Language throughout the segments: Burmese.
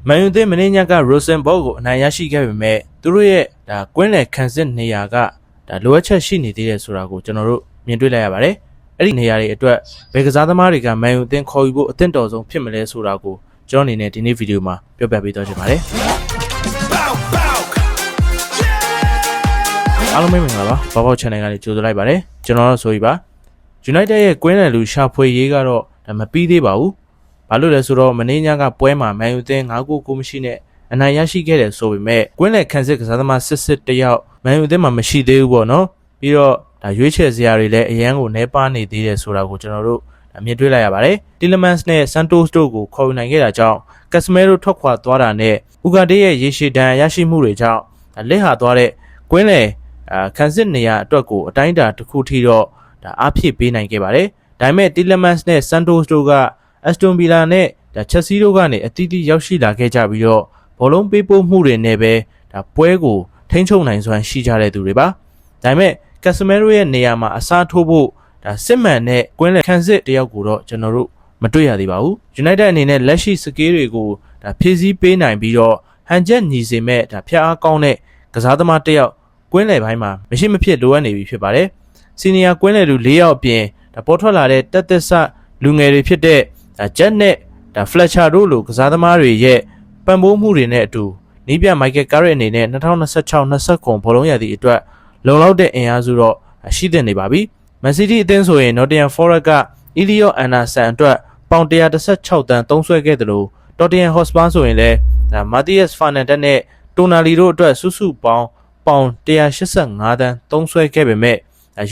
မန်ယူသင်းမင်းညကရိုဆန်ဘော့ကိုအနိုင်ရရှိခဲ့ပေမဲ့သူတို့ရဲ့ကွင်းလယ်ခံစစ်နေရာကလိုအပ်ချက်ရှိနေသေးတယ်ဆိုတာကိုကျွန်တော်တို့မြင်တွေ့လိုက်ရပါတယ်အဲ့ဒီနေရာတွေအတွက်ဘယ်ကစားသမားတွေကမန်ယူအသင်းခေါ်ယူဖို့အသင့်တော်ဆုံးဖြစ်မလဲဆိုတာကိုကျွန်တော်အနေနဲ့ဒီနေ့ဗီဒီယိုမှာပြောပြပေးသွားချင်ပါတယ်အားလုံးမင်္ဂလာပါဘောဘော channel ကနေကြိုဆိုလိုက်ပါတယ်ကျွန်တော်တို့ဆိုပြီးပါ United ရဲ့ကွင်းလယ်လူရှာဖွေရေးကတော့မပြီးသေးပါဘူးဘာလို့လဲဆိုတော့မင်းညကပွဲမှာမန်ယူအသင်း9-9မရှိနဲ့အနိုင်ရရှိခဲ့တယ်ဆိုပေမဲ့ကွင်းလယ်ခံစစ်ကစားသမားစစ်တယောက်မန်ယူအသင်းမှာမရှိသေးဘူးပေါ့နော်ပြီးတော့ရွေးချယ်စရာတွေလည်းအရန်ကိုနှဲပါနေသေးတယ်ဆိုတာကိုကျွန်တော်တို့မြင်တွေ့လိုက်ရပါတယ်တီလမန်စ်နဲ့ဆန်တိုစ်တို့ကိုခေါ်ယူနိုင်ခဲ့တာကြောင့်ကက်စမဲရိုထွက်ခွာသွားတာနဲ့ဥကာဒေးရဲ့ရေရှည်ဒဏ်ရရှိမှုတွေကြောင့်လက်ဟာသွားတဲ့ကွင်းလယ်ခံစစ်နေရာအတွက်ကိုအတိုင်းအတာတစ်ခုထိတော့အားဖြည့်ပေးနိုင်ခဲ့ပါတယ်ဒါပေမဲ့တီလမန်စ်နဲ့ဆန်တိုစ်တို့ကအက်စတွန်ဗီလာနဲ့ချက်စီတို့ကနေအသီးသီးရောက်ရှိလာခဲ့ကြပြီးတော့ဘောလုံးပေးပို့မှုတွေနဲ့ပဲပွဲကိုထိန်းချုပ်နိုင်စွမ်းရှိကြတဲ့သူတွေပါဒါပေမဲ့ကက်စမဲရိုရဲ့နေရာမှာအစားထိုးဖို့စစ်မှန်တဲ့ကွင်းလယ်ခံစစ်တယောက်ကိုတော့ကျွန်တော်တို့မတွေ့ရသေးပါဘူး United အနေနဲ့လက်ရှိစကေးတွေကိုဖြည့်ဆည်းပေးနိုင်ပြီးတော့ဟန်ချက်ညီစေမဲ့ဖျက်အားကောင်းတဲ့ကစားသမားတယောက်ကွင်းလယ်ပိုင်းမှာမရှိမဖြစ်လိုအပ်နေပြီဖြစ်ပါတယ်စီနီယာကွင်းလယ်လူ၄ယောက်အပြင်ပေါ်ထွက်လာတဲ့တက်သက်ဆလူငယ်တွေဖြစ်တဲ့ဂျက်နဲ့ဖလက်ချာတို့လိုကစားသမားတွေရဲ့ပံ့ပိုးမှုတွေနဲ့အတူနီးပြမိုက်ကယ်ကာရက်အနေနဲ့2026-29ဘောလုံးရာသီအတွက်လုံလောက်တဲ့အင်အားစုတော့ရှိသင့်နေပါပြီမန်စီးတီးအသင်းဆိုရင် Nottingham Forest ကအီလီယိုအန်နာဆန်အတွက်ပေါင်116တန်းသုံးစွဲခဲ့တယ်လို့ Tottenham Hotspur ဆိုရင်လည်းမာတီယက်စ်ဖာနန်ဒက်နဲ့တိုနာလီတို့အတွက်စုစုပေါင်းပေါင်185တန်းသုံးစွဲခဲ့ပေမဲ့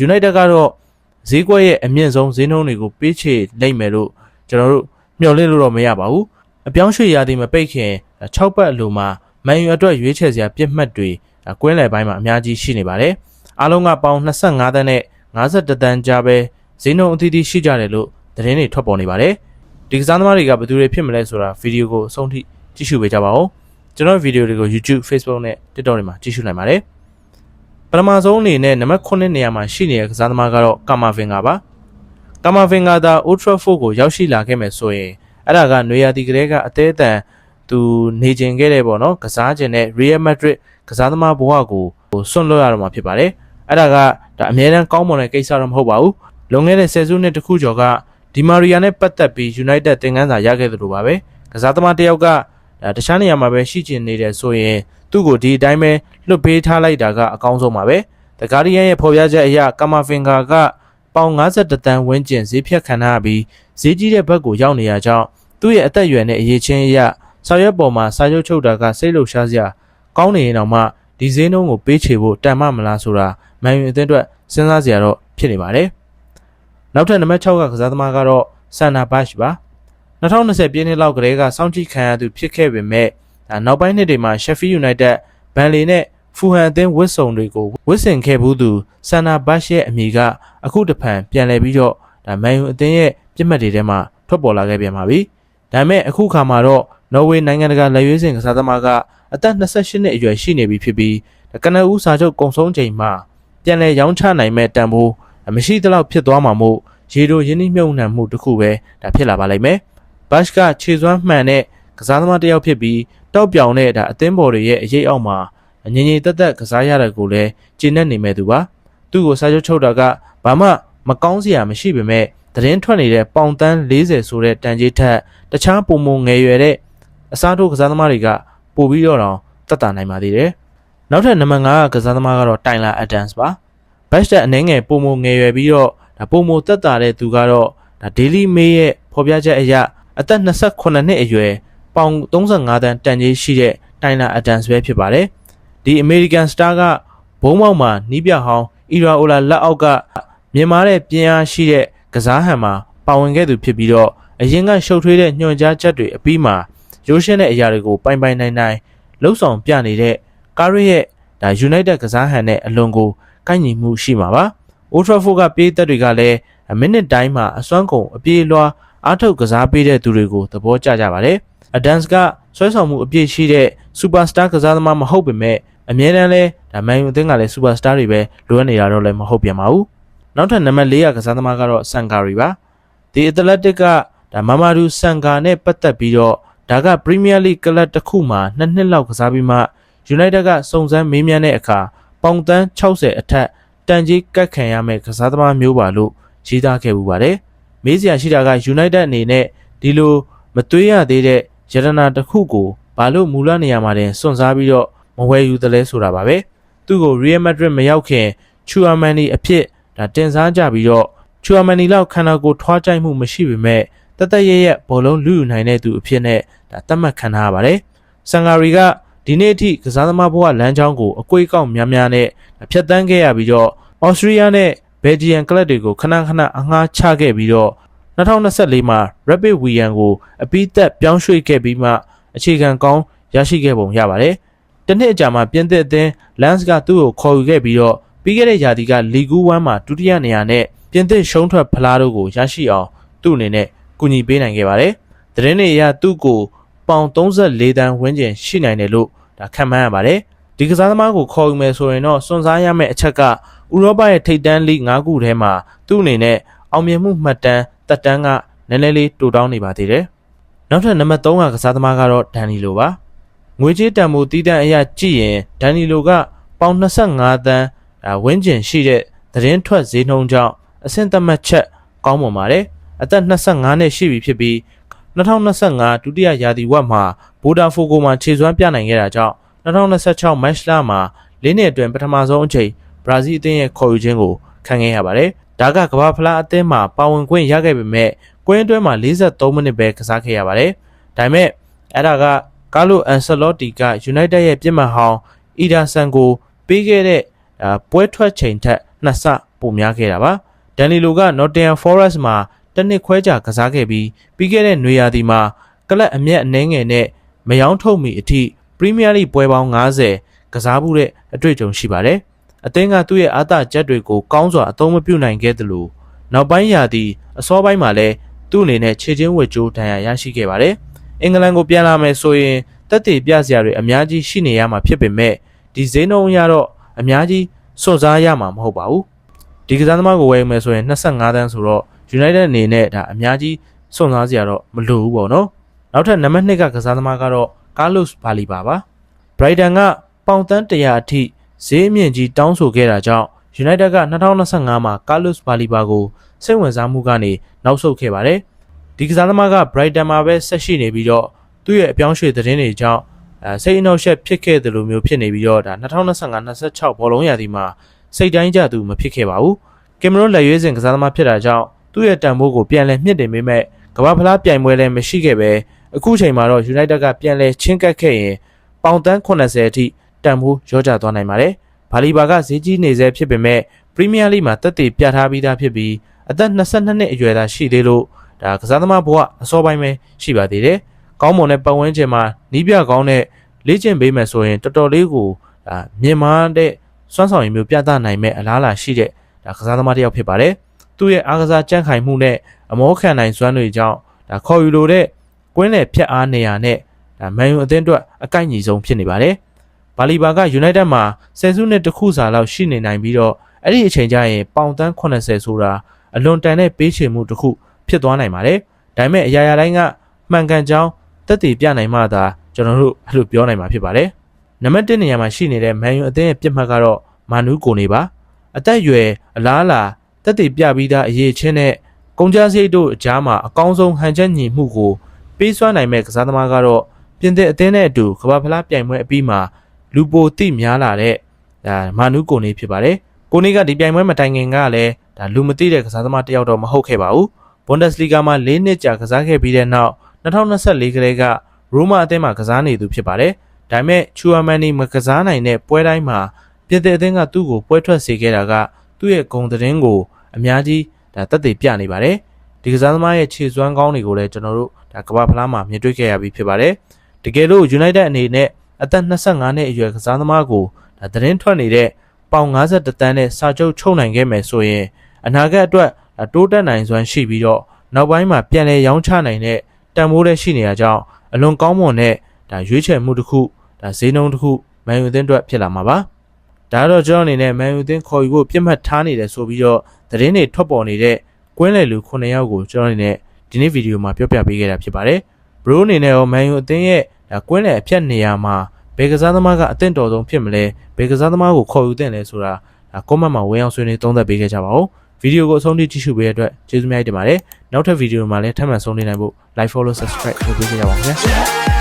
United ကတော့ဈေးကွက်ရဲ့အမြင့်ဆုံးဈေးနှုန်းတွေကိုပေးချေနိုင်မယ်လို့ကျွန်တော်တို့မျှော်လင့်လို့တော့မရပါဘူးအပြောင်းရွှေ့ရာသီမပိတ်ခင်6ပတ်အလိုမှာမန်ယူအတွက်ရွေးချယ်စရာပြစ်မှတ်တွေကွင်းလယ်ပိုင်းမှာအများကြီးရှိနေပါတယ်အားလုံးကပေါင်25တန်းနဲ့51တန်းကြားပဲဈေးနှုန်းအသီးသီးရှိကြတယ်လို့သတင်းတွေထွက်ပေါ်နေပါတယ်ဒီကစားသမားတွေကဘယ်သူတွေဖြစ်မလဲဆိုတာဗီဒီယိုကိုအဆုံးထိကြည့်ရှုပေးကြပါဦးကျွန်တော်ဗီဒီယိုတွေကို YouTube Facebook နဲ့ TikTok တွေမှာကြည့်ရှုနိုင်ပါတယ်ပထမဆုံးအနေနဲ့နံပါတ်9နေရာမှာရှိနေတဲ့ကစားသမားကတော့ကာမာဗင်ဂါပါကာမာဗင်ဂါသာ Old Trafford ကိုရောက်ရှိလာခဲ့မယ်ဆိုရင်အဲ့ဒါကနွေရာသီကလေးကအသေးအတန်သူနေကျင်ခဲ့တဲ့ပေါ့နော်ကစားခြင်းနဲ့ Real Madrid ကစားသမားဘဝကိုစွန့်လွတ်ရတော့မှာဖြစ်ပါတယ်အဲ့ဒါကအမြဲတမ်းကောင်းမွန်တဲ့ကိစ္စတော့မဟုတ်ပါဘူးလွန်ခဲ့တဲ့ဆယ်စုနှစ်တခုကျော်ကဒီမာရီယာနဲ့ပတ်သက်ပြီး United သင်ခန်းစာရခဲ့သလိုပါပဲကစားသမားတစ်ယောက်ကတခြားနေရာမှာပဲရှိကျင်နေတယ်ဆိုရင်သူ့ကိုဒီအတိုင်းပဲလွတ်ပေးထားလိုက်တာကအကောင်းဆုံးပါပဲ The Guardian ရဲ့ဖော်ပြချက်အရကာမာဗင်ဂါကပေါင်51တန်းဝန်းကျင်ဈေးဖြတ်ခံရပြီးဈေးကြီးတဲ့ဘက်ကိုရောက်နေရကြောင်းသူ့ရဲ့အသက်အရွယ်နဲ့အရေးချင်းအရစာရွက်ပေါ်မှာစာချုပ်ချုပ်တာကစိတ်လှုပ်ရှားစရာကောင်းနေရင်တော့မှဒီဈေးနှုန်းကိုပေးချေဖို့တန်မမလားဆိုတာမန်ယူအသင်းအတွက်စဉ်းစားစရာတော့ဖြစ်နေပါတယ်နောက်ထပ်နံပါတ်6ကစားသမားကတော့ဆန်နာဘတ်ချ်ပါ2020ပြည့်နှစ်လောက်ကလေးကစောင့်ကြည့်ခံရသူဖြစ်ခဲ့ပေမဲ့နောက်ပိုင်းနှစ်တွေမှာ Sheffield United ဘန်လီနဲ့ဖူဟန်အသင်းဝစ်စုံတွေကိုဝစ်ဆင်ခဲ့ဘူးသူဆန်နာဘတ်ချ်ရဲ့အမည်ကအခုတဖန်ပြန်လည်ပြီးတော့မန်ယူအသင်းရဲ့ပြစ်မှတ်တွေထဲမှာထွက်ပေါ်လာခဲ့ပြန်ပါပြီဒါပေမဲ့အခုခါမှာတော့နော်ဝေနိုင်ငံတကာလက်ရွေးစင်ကစားသမားကအသက်28နှစ်အရွယ်ရှိနေပြီဖြစ်ပြီးကနဦးစာချုပ်ကုန်ဆုံးချိန်မှာပြန်လည်ရောင်းချနိုင်မဲ့တန်ဖိုးမရှိသလောက်ဖြစ်သွားမှာမို့ရေတိုရင်းနှီးမြှုပ်နှံမှုတစ်ခုပဲဖြစ်လာပါလိမ့်မယ်ဘတ်ချ်ကခြေစွမ်းမှန်တဲ့ကစားသမားတစ်ယောက်ဖြစ်ပြီးတောက်ပြောင်တဲ့အသင်းပေါ်တွေရဲ့အရေးအောက်မှာငြိမ်ငြိမ်သက်သက်ကစားရတဲ့ကိုလည်းကျဉ်းနေမဲ့သူပါသူ့ကိုစာချုပ်ချုပ်တာကဘာမှမကောင်းစရာမရှိပေမဲ့သတင်းထွက်နေတဲ့ပေါင်တန်း40ဆိုတဲ့တန်ကြေးထက်တခြားပုံမငယ်ရွယ်တဲ့အစားထိုးကစားသမားတွေကပို့ပြီးတော့တက်တာနိုင်ပါသေးတယ်နောက်ထပ်နံပါတ်5ကစားသမားကတော့တိုင်လာအဒမ်စ်ပါဘတ်ချ်အနှဲငယ်ပုံမငယ်ရွယ်ပြီးတော့ပုံမတက်တာတဲ့သူကတော့ဒေးလီမေးရဲ့ဖော်ပြချက်အရအသက်28နှစ်အရွယ်ပေါင်35တန်းတန်ကြေးရှိတဲ့တိုင်လာအဒမ်စ်ပဲဖြစ်ပါတယ်ဒီအမေရိကန်စတာကဘုံမောက်မှာနီးပြဟောင်းအီရာအိုလာလက်အောက်ကမြင်မာတဲ့ပြင်းအားရှိတဲ့ကစားဟန်မှာပါဝင်ခဲ့သူဖြစ်ပြီးတော့အရင်ကရှုပ်ထွေးတဲ့ညွှန်ကြားချက်တွေအပြီးမှာရိုးရှင်းတဲ့အရာတွေကိုပိုင်နိုင်လှုပ်ဆောင်ပြနေတဲ့ကားရဲ့United ကစားဟန်နဲ့အလွန်ကိုကိုက်ညီမှုရှိမှာပါ Old Trafford ကပြေးသက်တွေကလည်းမိနစ်တိုင်းမှာအစွမ်းကုန်အပြေးလွှားအားထုတ်ကစားပေးတဲ့သူတွေကိုသဘောကျကြပါတယ်အဒမ်စ်ကဆွဲဆောင်မှုအပြည့်ရှိတဲ့စူပါစတာကစားသမားမဟုတ်ပေမဲ့အမြဲတမ်းလဲမန်ယူအသင်းကလည်းစူပါစတာတွေပဲလိုအပ်နေတာတော့လည်းမဟုတ်ပြန်ပါဘူးနောက်ထပ်နံပါတ်4ကစားသမားကတော့ဆန်ဂါရီပါဒီအက်တလက်တစ်ကမာမာဒူဆန်ဂါနဲ့ပတ်သက်ပြီးတော့ ဒါက Premier League ကလပ်တစ်ခုမှာ2နှစ်လောက်ကစားပြီးမှ United ကစုံစမ်းမေးမြန်းတဲ့အခါပေါင်တန်း60အထက်တန်ကြီးကတ်ခံရမယ့်ကစားသမားမျိုးပါလို့ရေးသားခဲ့ပူပါတယ်။မေးစရာရှိတာက United အနေနဲ့ဒီလိုမသွေးရသေးတဲ့ရတနာတစ်ခုကိုဘာလို့မူလနေရာမှာတင်စွန့်စားပြီးတော့မဝယ်ယူသလဲဆိုတာပါပဲ။သူ့ကို Real Madrid မရောက်ခင် Tchouaméni အဖြစ်ဒါတင်စားကြပြီးတော့ Tchouaméni လောက်ခန္ဓာကိုယ်ထွားကြိုက်မှုမရှိပေမဲ့တသက်ရရဲ့ဘောလုံးလူယူနိုင်တဲ့သူအဖြစ်နဲ့ဒါသတ်မှတ်ခံထားရပါတယ်။ဆန်ဂါရီကဒီနေ့အထိကစားသမားဘဝလမ်းကြောင်းကိုအကွေးကောက်များများနဲ့ဖြတ်တန်းခဲ့ရပြီးတော့ဩစတြေးလျနဲ့ဘယ်လ်ဂျီယံကလပ်တွေကိုခဏခဏအငှားချခဲ့ပြီးတော့2024မှာ Rapid Wien ကိုအပြီးသက်ပြောင်းရွှေ့ခဲ့ပြီးမှအခြေခံကောင်းရရှိခဲ့ပုံရပါတယ်။တစ်နှစ်အကြာမှာပြင်သစ်အသင်း Lens ကသူ့ကိုခေါ်ယူခဲ့ပြီးတော့ပြီးခဲ့တဲ့ရာသီကလီဂူး1မှာဒုတိယနေရာနဲ့ပြင်သစ်ရှုံးထွက်ဖလားတို့ကိုရရှိအောင်သူ့အနေနဲ့ကူညီပေးနိုင်ခဲ့ပါတယ်။သတင်းတွေအရသူ့ကိုပေါင်34တန်းဝန်းကျင်ရှိနိုင်တယ်လို့ဒါခန့်မှန်းရပါတယ်။ဒီကစားသမားကိုခေါ်ယူမယ်ဆိုရင်တော့စွန့်စားရမယ့်အချက်ကဥရောပရဲ့ထိပ်တန်းလိဂ်5ခုထဲမှာသူ့အနေနဲ့အောင်မြင်မှုမှတ်တမ်းတက်တန်းကနည်းနည်းလေးတိုးတောင်းနေပါသေးတယ်။နောက်ထပ်နံပါတ်3ကကစားသမားကတော့ဒန်နီလိုပါ။ငွေကြေးတန်ဖိုးတီးတန်းအရကြည့်ရင်ဒန်နီလိုကပေါင်25တန်းဝန်းကျင်ရှိတဲ့သတင်းထွက်ဈေးနှုန်းကြောင့်အဆင့်သတ်မှတ်ချက်ကောင်းမွန်ပါတယ်။အသက်25နှစ်ရှိပြီဖြစ်ပြီး2025ဒုတိယရာသီဝက်မှာဘိုဒါဖိုကိုမှာခြေစွမ်းပြနိုင်ခဲ့တာကြောင့်2026မတ်လမှာ၄နှစ်အတွင်းပထမဆုံးအချိန်ဘရာဇီးအသင်းရဲ့ခေါ်ယူခြင်းကိုခံခဲ့ရပါတယ်။ဒါကကမ္ဘာဖလားအသင်းမှာပါဝင်ခွင့်ရခဲ့ပေမဲ့ကွင်းအတွင်းမှာ43မိနစ်ပဲကစားခဲ့ရပါတယ်။ဒါပေမဲ့အဲ့ဒါကကာလိုအန်ဆယ်လော့တီက United ရဲ့ပြစ်မှတ်ဟောင်းအီဒါဆန်ကိုပေးခဲ့တဲ့ပွဲထွက်ချိန်ထက်2ဆပိုများခဲ့တာပါ။ဒန်နီလိုက Nottingham Forest မှာတစ်နှစ်ခွဲကြာကစားခဲ့ပြီးခဲ့တဲ့နွေရာသီမှာကလပ်အမျက်အနှဲငယ်နဲ့မယောင်းထုတ်မီအထိ Premier League ပွဲပေါင်း90ကစားမှုတဲ့အတွေ့အကြုံရှိပါတယ်။အသင်းကသူ့ရဲ့အားသာချက်တွေကိုကောင်းစွာအသုံးမပြုနိုင်ခဲ့သလိုနောက်ပိုင်းရာသီအစောပိုင်းမှာလည်းသူ့အနေနဲ့ခြေချင်းဝက်ကြိုးဒဏ်ရာရရှိခဲ့ပါတယ်။အင်္ဂလန်ကိုပြန်လာမယ်ဆိုရင်တက်တည်ပြစရာတွေအများကြီးရှိနေရမှာဖြစ်ပေမဲ့ဒီဈေးနှုန်းအရတော့အများကြီးစွန့်စားရမှာမဟုတ်ပါဘူး။ဒီကစားသမားကိုဝယ်မယ်ဆိုရင်25တန်းဆိုတော့ United အနေနဲ့ဒါအများကြီးစွန့်စားစရာတော့မလိုဘူးပေါ့နော်။နောက်ထပ်နံပါတ်2ကကစားသမားကတော့ Carlos Baleba ပါ။ Brighton ကပေါင်တန်း100အထိဈေးအမြင့်ကြီးတောင်းဆိုခဲ့တာကြောင့် United က2025မှာ Carlos Baleba ကိုစိတ်ဝင်စားမှုကနေနောက်ဆုတ်ခဲ့ပါတယ်။ဒီကစားသမားက Brighton မှာပဲဆက်ရှိနေပြီးတော့သူ့ရဲ့အပြောင်းရွှေ့သတင်းတွေကြောင့်စိတ်အနှောက်အယှက်ဖြစ်ခဲ့တယ်လို့မျိုးဖြစ်နေပြီးတော့ဒါ2025-26ဘောလုံးရာသီမှာစိတ်တိုင်းကျသူမဖြစ်ခဲ့ပါဘူး။ကင်မရွန်လက်ရွေးစင်ကစားသမားဖြစ်တာကြောင့်သူ့ရဲ့တန်ဖိုးကိုပြန်လည်မြင့်တင်ပေးမဲ့ကမ္ဘာဖလားပြိုင်ပွဲလည်းမရှိခဲ့ပဲအခုချိန်မှာတော့ United ကပြန်လည်ချင်းကပ်ခဲ့ရင်ပေါင်တန်း80အထိတန်ဖိုးရောကျသွားနိုင်ပါတယ်။ဘာလီဘာကဈေးကြီးနေစေဖြစ်ပေမဲ့ Premier League မှာတက်တည်ပြထားပြီးသားဖြစ်ပြီးအသက်22နှစ်အရွယ်သာရှိသေးလို့ဒါကစားသမားဘဝအစောပိုင်းပဲရှိပါသေးတယ်။ကောင်းမွန်တဲ့ပတ်ဝန်းကျင်မှာနီးပြကောင်းတဲ့လေ့ကျင့်ပေးမယ်ဆိုရင်တော်တော်လေးကိုမြင်မာတဲ့စွမ်းဆောင်ရည်မျိုးပြသနိုင်မဲ့အလားအလာရှိတဲ့ဒါကစားသမားတစ်ယောက်ဖြစ်ပါတယ်။သူ့ရဲ့အားကစားကြံ့ခိုင်မှုနဲ့အမောခံနိုင်စွမ်းတွေကြောင့်ဒါခေါ်ယူလိုတဲ့ကွင်းလယ်ဖြတ်အားနေရာနဲ့ဒါမန်ယူအသင်းအတွက်အကိုက်ညီဆုံးဖြစ်နေပါတယ်။ဘာလီဘာက United မှာဆယ်စုနှစ်တစ်ခုစာလောက်ရှိနေနိုင်ပြီးတော့အဲ့ဒီအချိန်ကျရင်ပေါင်တန်း80ဆိုတာအလွန်တန်တဲ့ပေးချေမှုတစ်ခုဖြစ်သွားနိုင်ပါတယ်။ဒါပေမဲ့အရာရာတိုင်းကမှန်ကန်ကြောင်းသက်သေပြနိုင်မှသာကျွန်တော်တို့အဲ့လိုပြောနိုင်မှာဖြစ်ပါတယ်။နံပါတ်1နေရာမှာရှိနေတဲ့မန်ယူအသင်းရဲ့ပြစ်မှတ်ကတော့မာနူးကိုနေပါအသက်အရွယ်အလားအလာသက်သေပြပြီးသားအရေးချင်းနဲ့ကုန်ကျစရိတ်တို့အကြားမှာအကောင်းဆုံးဟန်ချက်ညီမှုကိုပေးစွမ်းနိုင်မဲ့ကစားသမားကတော့ပြင်သစ်အသင်းနဲ့အတူကမ္ဘာဖလားပြိုင်ပွဲအပြီးမှာလူပိုတိများလာတဲ့မာနူးကိုနေဖြစ်ပါတယ်။ကိုနေကဒီပြိုင်ပွဲမတိုင်ခင်ကလည်းဒါလူမသိတဲ့ကစားသမားတစ်ယောက်တော့မဟုတ်ခဲ့ပါဘူး။ Bundesliga မှာ4နှစ်ကြာကစားခဲ့ပြီးတဲ့နောက်2024ကလေးကရိုမာအသင်းမှာကစားနေသူဖြစ်ပါတယ်။ဒါပေမဲ့ Tchouaméni မကစားနိုင်တဲ့ပွဲတိုင်းမှာပြင်သစ်အသင်းကသူ့ကိုပွဲထွက်စေခဲ့တာကသူ့ရဲ့ဂုဏ်သတင်းကိုအများကြီးဒါသက်သေပြနေပါတယ်။ဒီကစားသမားရဲ့ခြေစွမ်းကောင်းတွေကိုလည်းကျွန်တော်တို့ဒါကမ္ဘာဖလားမှာမြင်တွေ့ခဲ့ရပြီးဖြစ်ပါတယ်။တကယ်လို့ United အနေနဲ့အသက်25နှစ်အရွယ်ကစားသမားကိုဒါသတင်းထွက်နေတဲ့ပေါင်51တန်းနဲ့စာချုပ်ချုပ်နိုင်ခဲ့မယ်ဆိုရင်အနာဂတ်အတွက်တိုးတက်နိုင်စွမ်းရှိပြီးတော့နောက်ပိုင်းမှာပြန်လည်ရောင်းချနိုင်တဲ့တန်ဖိုးတွေရှိနေရကြောင်းအလွန်ကောင်းမွန်တဲ့ဒါရွေးချယ်မှုတစ်ခုဒါဈေးနှုန်းတစ်ခုမန်ယူအသင်းအတွက်ဖြစ်လာမှာပါ။ဒါတော့ကျွန်တော်အနေနဲ့မန်ယူအသင်းခေါ်ယူဖို့ပြစ်မှတ်ထားနေတယ်ဆိုပြီးတော့သတင်းတွေထွက်ပေါ်နေတဲ့ကွင်းလယ်လူ9ယောက်ကိုကျွန်တော်အနေနဲ့ဒီနေ့ဗီဒီယိုမှာပြောပြပေးခဲ့တာဖြစ်ပါတယ်။ bro အနေနဲ့ရောမန်ယူအသင်းရဲ့ကွင်းလယ်အဖြတ်နေရာမှာဘယ်ကစားသမားကအသင့်တော်ဆုံးဖြစ်မလဲဘယ်ကစားသမားကိုခေါ်ယူသင့်လဲဆိုတာcomment မှာဝင်အောင်ဆွေးနွေးသုံးသပ်ပေးခဲ့ကြပါဦးဗီဒီယိုကိုအဆုံးထိကြည့်ရှုပေးတဲ့အတွက်ကျေးဇူးများတင်ပါတယ်နောက်ထပ်ဗီဒီယိုမှာလည်းထပ်မံဆုံနေနိုင်ဖို့ like follow subscribe လုပ်ပေးကြပါဦးခင်ဗျာ